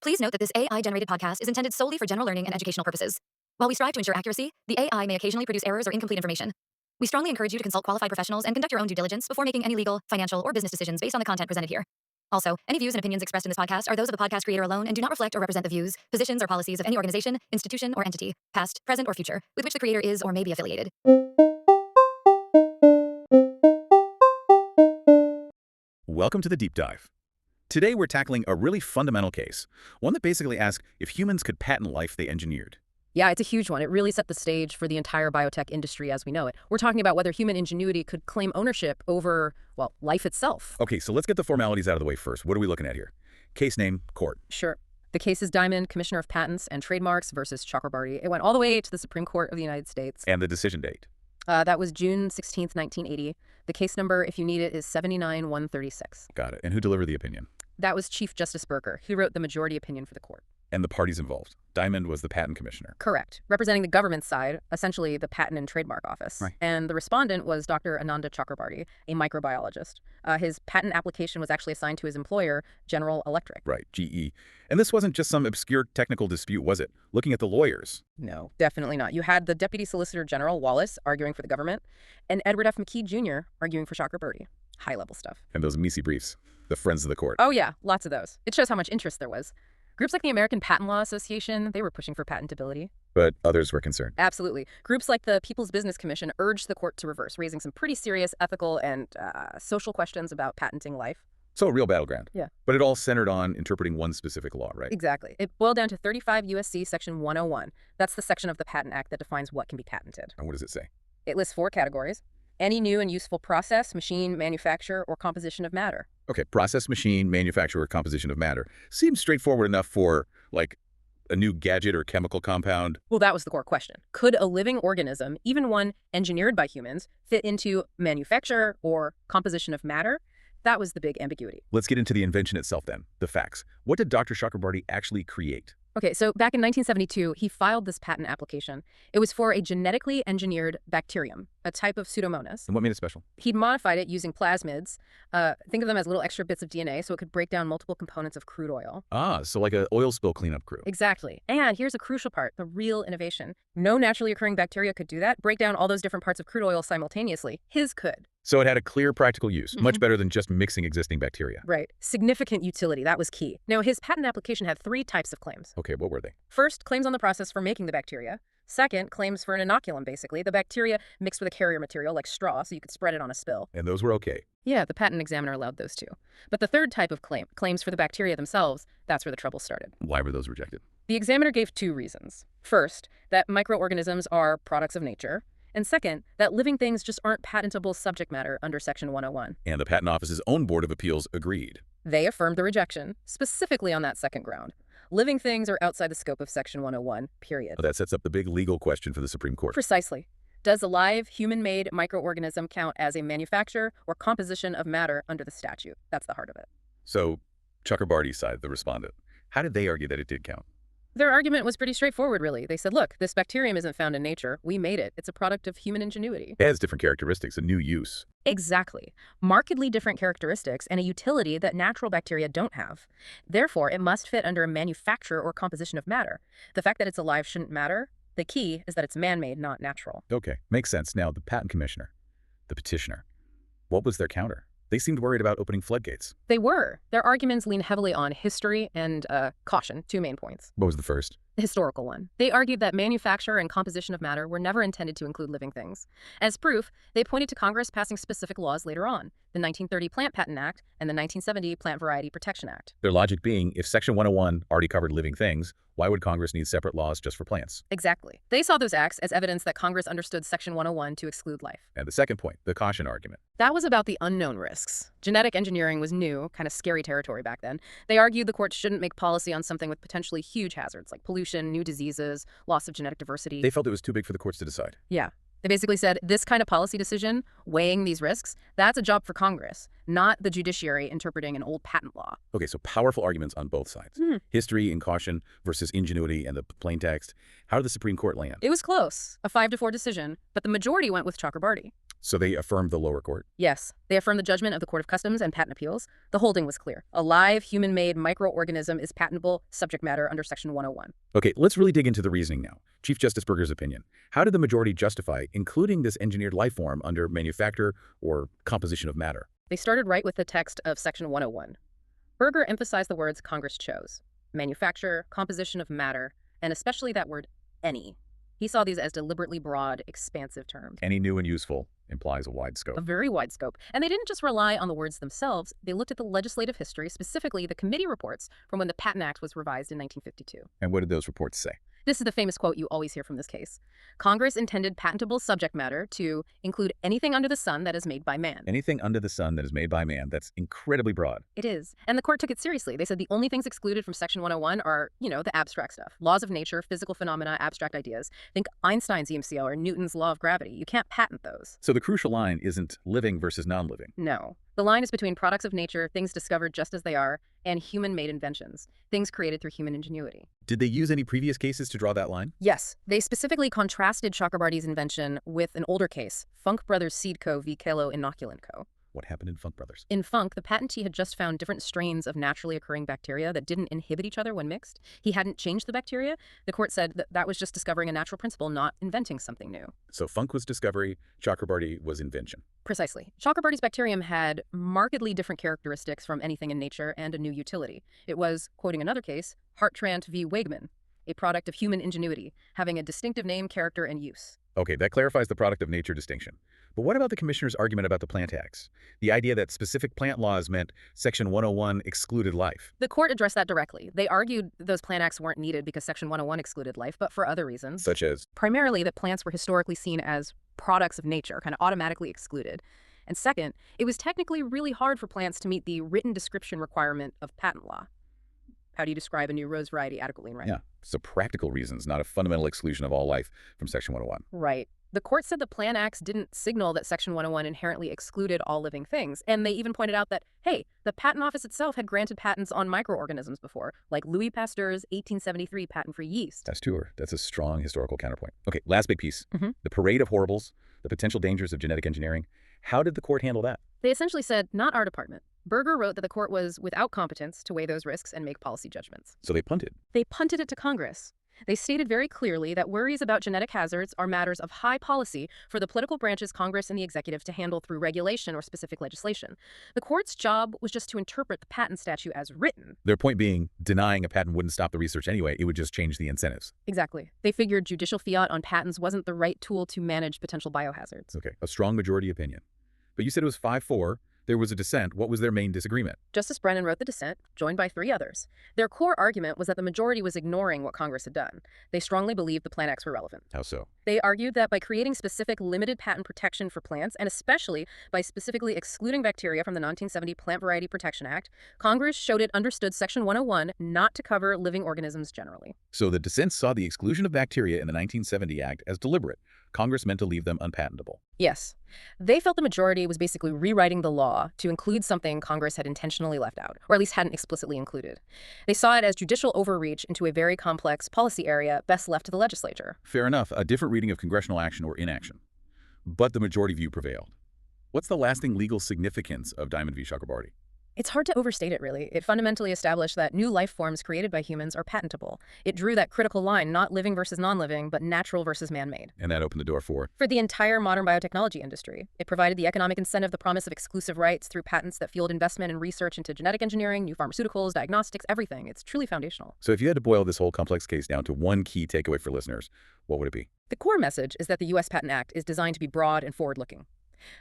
Please note that this AI-generated podcast is intended solely for general learning and educational purposes. While we strive to ensure accuracy, the AI may occasionally produce errors or incomplete information. We strongly encourage you to consult qualified professionals and conduct your own due diligence before making any legal, financial, or business decisions based on the content presented here. Also, any views and opinions expressed in this podcast are those of the podcast creator alone and do not reflect or represent the views, positions, or policies of any organization, institution, or entity, past, present, or future, with which the creator is or may be affiliated. Welcome to the Deep Dive. Today we're tackling a really fundamental case, one that basically asks if humans could patent life they engineered. Yeah, it's a huge one. It really set the stage for the entire biotech industry as we know it. We're talking about whether human ingenuity could claim ownership over, well, life itself. Okay, so let's get the formalities out of the way first. What are we looking at here? Case name, court. Sure. The case is Diamond, Commissioner of Patents and Trademarks versus Chakrabarty. It went all the way to the Supreme Court of the United States. And the decision date? That was June 16th, 1980. The case number, if you need it, is 79136. Got it. And who delivered the opinion? That was Chief Justice Berger. He wrote the majority opinion for the court. And the parties involved? Diamond was the patent commissioner. Correct. Representing the government side, essentially the Patent and Trademark Office. Right. And the respondent was Dr. Ananda Chakrabarty, a microbiologist. His patent application was actually assigned to his employer, General Electric. Right, GE. And this wasn't just some obscure technical dispute, was it? Looking at the lawyers. No, definitely not. You had the Deputy Solicitor General, Wallace, arguing for the government, and Edward F. McKee, Jr. arguing for Chakrabarty. High-level stuff. And those Misi briefs, the friends of the court. Oh, yeah, lots of those. It shows how much interest there was. Groups like the American Patent Law Association, they were pushing for patentability. But others were concerned. Absolutely. Groups like the People's Business Commission urged the court to reverse, raising some pretty serious ethical and social questions about patenting life. So a real battleground. Yeah. But it all centered on interpreting one specific law, right? Exactly. It boiled down to 35 U.S.C. Section 101. That's the section of the Patent Act that defines what can be patented. And what does it say? It lists 4 categories. Any new and useful process, machine, manufacture, or composition of matter. Okay, process, machine, manufacture, or composition of matter. Seems straightforward enough for, like, a new gadget or chemical compound. Well, that was the core question. Could a living organism, even one engineered by humans, fit into manufacture or composition of matter? That was the big ambiguity. Let's get into the invention itself then, the facts. What did Dr. Chakrabarty actually create? Okay, so back in 1972, he filed this patent application. It was for a genetically engineered bacterium, a type of Pseudomonas. And what made it special? He'd modified it using plasmids. Think of them as little extra bits of DNA so it could break down multiple components of crude oil. Ah, so like an oil spill cleanup crew. Exactly. And here's a crucial part, the real innovation. No naturally occurring bacteria could do that, break down all those different parts of crude oil simultaneously. His could. So it had a clear practical use, much better than just mixing existing bacteria. Right. Significant utility, that was key. Now, his patent application had 3 types of claims. Okay, what were they? First, claims on the process for making the bacteria. Second, claims for an inoculum, basically. The bacteria mixed with a carrier material like straw so you could spread it on a spill. And those were okay. Yeah, the patent examiner allowed those too. But the third type of claims for the bacteria themselves, that's where the trouble started. Why were those rejected? The examiner gave 2 reasons. First, that microorganisms are products of nature. And second, that living things just aren't patentable subject matter under Section 101. And the Patent Office's own Board of Appeals agreed. They affirmed the rejection, specifically on that second ground. Living things are outside the scope of Section 101, period. Well, that sets up the big legal question for the Supreme Court. Precisely. Does a live, human-made microorganism count as a manufacture or composition of matter under the statute? That's the heart of it. So, Chakrabarty's side, the respondent, how did they argue that it did count? Their argument was pretty straightforward, really. They said, look, this bacterium isn't found in nature. We made it. It's a product of human ingenuity. It has different characteristics, a new use. Exactly. Markedly different characteristics and a utility that natural bacteria don't have. Therefore, it must fit under a manufacture or composition of matter. The fact that it's alive shouldn't matter. The key is that it's man-made, not natural. Okay, makes sense. Now, the patent commissioner, the petitioner, what was their counter? They seemed worried about opening floodgates. They were. Their arguments lean heavily on history and caution, 2 main points. What was the first? The historical one. They argued that manufacture and composition of matter were never intended to include living things. As proof, they pointed to Congress passing specific laws later on, the 1930 Plant Patent Act and the 1970 Plant Variety Protection Act. Their logic being, if Section 101 already covered living things, why would Congress need separate laws just for plants? Exactly. They saw those acts as evidence that Congress understood Section 101 to exclude life. And the second point, the caution argument. That was about the unknown risks. Genetic engineering was new, kind of scary territory back then. They argued the court shouldn't make policy on something with potentially huge hazards like pollution, new diseases, loss of genetic diversity. They felt it was too big for the courts to decide. Yeah. They basically said this kind of policy decision, weighing these risks, that's a job for Congress, not the judiciary interpreting an old patent law. Okay, so powerful arguments on both sides. History and caution versus ingenuity and the plain text. How did the Supreme Court land? It was close, a 5-4 decision, but the majority went with Chakrabarty. So they affirmed the lower court? Yes, they affirmed the judgment of the Court of Customs and Patent Appeals. The holding was clear. A live, human-made microorganism is patentable subject matter under Section 101. Okay, let's really dig into the reasoning now. Chief Justice Berger's opinion. How did the majority justify including this engineered life form under manufacture or composition of matter? They started right with the text of Section 101. Berger emphasized the words Congress chose: manufacture, composition of matter, and especially that word, any. He saw these as deliberately broad, expansive terms. Any new and useful implies a wide A scope. very wide scope. And they didn't just rely on the words themselves. They looked at the legislative history, specifically the committee reports from when the Patent Act was revised in 1952. And what did those reports say? This is the famous quote you always hear from this case. Congress intended patentable subject matter to include anything under the sun that is made by man. Anything under the sun that is made by man. That's incredibly broad. It is. And the court took it seriously. They said the only things excluded from Section 101 are, the abstract stuff. Laws of nature, physical phenomena, abstract ideas. Think Einstein's EMCL or Newton's law of gravity. You can't patent those. So the crucial line isn't living versus non-living. No. The line is between products of nature, things discovered just as they are, and human-made inventions, things created through human ingenuity. Did they use any previous cases to draw that line? Yes. They specifically contrasted Chakrabarty's invention with an older case, Funk Brothers Seed Co. v. Kalo Inoculant Co. What happened in Funk Brothers? In Funk, the patentee had just found different strains of naturally occurring bacteria that didn't inhibit each other when mixed. He hadn't changed the bacteria. The court said that was just discovering a natural principle, not inventing something new. So Funk was discovery, Chakrabarty was invention. Precisely. Chakrabarty's bacterium had markedly different characteristics from anything in nature and a new utility. It was, quoting another case, Hartrandt v. Wegman, a product of human ingenuity, having a distinctive name, character, and use. Okay, that clarifies the product of nature distinction. But what about the commissioner's argument about the plant tax? The idea that specific plant laws meant Section 101 excluded life. The court addressed that directly. They argued those plant acts weren't needed because Section 101 excluded life, but for other reasons. Such as? Primarily that plants were historically seen as products of nature, kind of automatically excluded. And second, it was technically really hard for plants to meet the written description requirement of patent law. How do you describe a new rose variety adequately and right? Yeah, so practical reasons, not a fundamental exclusion of all life from Section 101. Right. The court said the Plant Acts didn't signal that Section 101 inherently excluded all living things, and they even pointed out that, hey, the Patent Office itself had granted patents on microorganisms before, like Louis Pasteur's 1873 patent for yeast. That's a strong historical counterpoint. Okay, last big piece. Mm-hmm. The parade of horribles, the potential dangers of genetic engineering. How did the court handle that? They essentially said, not our department. Berger wrote that the court was without competence to weigh those risks and make policy judgments. So they punted. They punted it to Congress. They stated very clearly that worries about genetic hazards are matters of high policy for the political branches, Congress and the executive, to handle through regulation or specific legislation. The court's job was just to interpret the patent statute as written. Their point being, denying a patent wouldn't stop the research anyway, it would just change the incentives. Exactly. They figured judicial fiat on patents wasn't the right tool to manage potential biohazards. Okay, a strong majority opinion. But you said it was 5-4. There was a dissent. What was their main disagreement? Justice Brennan wrote the dissent, joined by 3 others. Their core argument was that the majority was ignoring what Congress had done. They strongly believed the Plant Acts were relevant. How so? They argued that by creating specific limited patent protection for plants, and especially by specifically excluding bacteria from the 1970 Plant Variety Protection Act, Congress showed it understood Section 101 not to cover living organisms generally. So the dissent saw the exclusion of bacteria in the 1970 Act as deliberate. Congress meant to leave them unpatentable. Yes. They felt the majority was basically rewriting the law to include something Congress had intentionally left out, or at least hadn't explicitly included. They saw it as judicial overreach into a very complex policy area best left to the legislature. Fair enough, a different reading of congressional action or inaction. But the majority view prevailed. What's the lasting legal significance of Diamond v. Chakrabarty? It's hard to overstate it, really. It fundamentally established that new life forms created by humans are patentable. It drew that critical line, not living versus non-living, but natural versus man-made. And that opened the door for the entire modern biotechnology industry. It provided the economic incentive, the promise of exclusive rights through patents that fueled investment and research into genetic engineering, new pharmaceuticals, diagnostics, everything. It's truly foundational. So if you had to boil this whole complex case down to one key takeaway for listeners, what would it be? The core message is that the U.S. Patent Act is designed to be broad and forward-looking.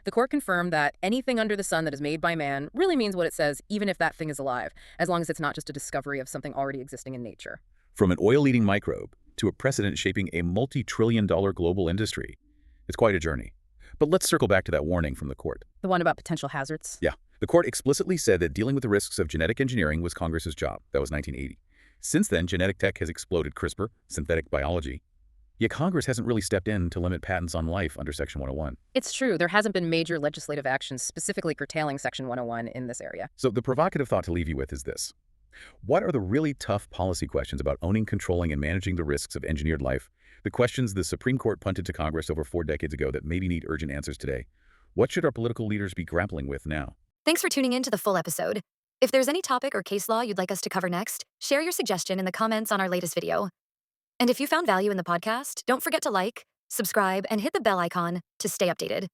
The court confirmed that anything under the sun that is made by man really means what it says, even if that thing is alive, as long as it's not just a discovery of something already existing in nature. From an oil-eating microbe to a precedent shaping a multi-trillion-dollar global industry. It's quite a journey. But let's circle back to that warning from the court. The one about potential hazards? Yeah. The court explicitly said that dealing with the risks of genetic engineering was Congress's job. That was 1980. Since then, genetic tech has exploded: CRISPR, synthetic biology. Yet Congress hasn't really stepped in to limit patents on life under Section 101. It's true. There hasn't been major legislative actions specifically curtailing Section 101 in this area. So the provocative thought to leave you with is this. What are the really tough policy questions about owning, controlling, and managing the risks of engineered life? The questions the Supreme Court punted to Congress over 4 decades ago that maybe need urgent answers today. What should our political leaders be grappling with now? Thanks for tuning in to the full episode. If there's any topic or case law you'd like us to cover next, share your suggestion in the comments on our latest video. And if you found value in the podcast, don't forget to like, subscribe, and hit the bell icon to stay updated.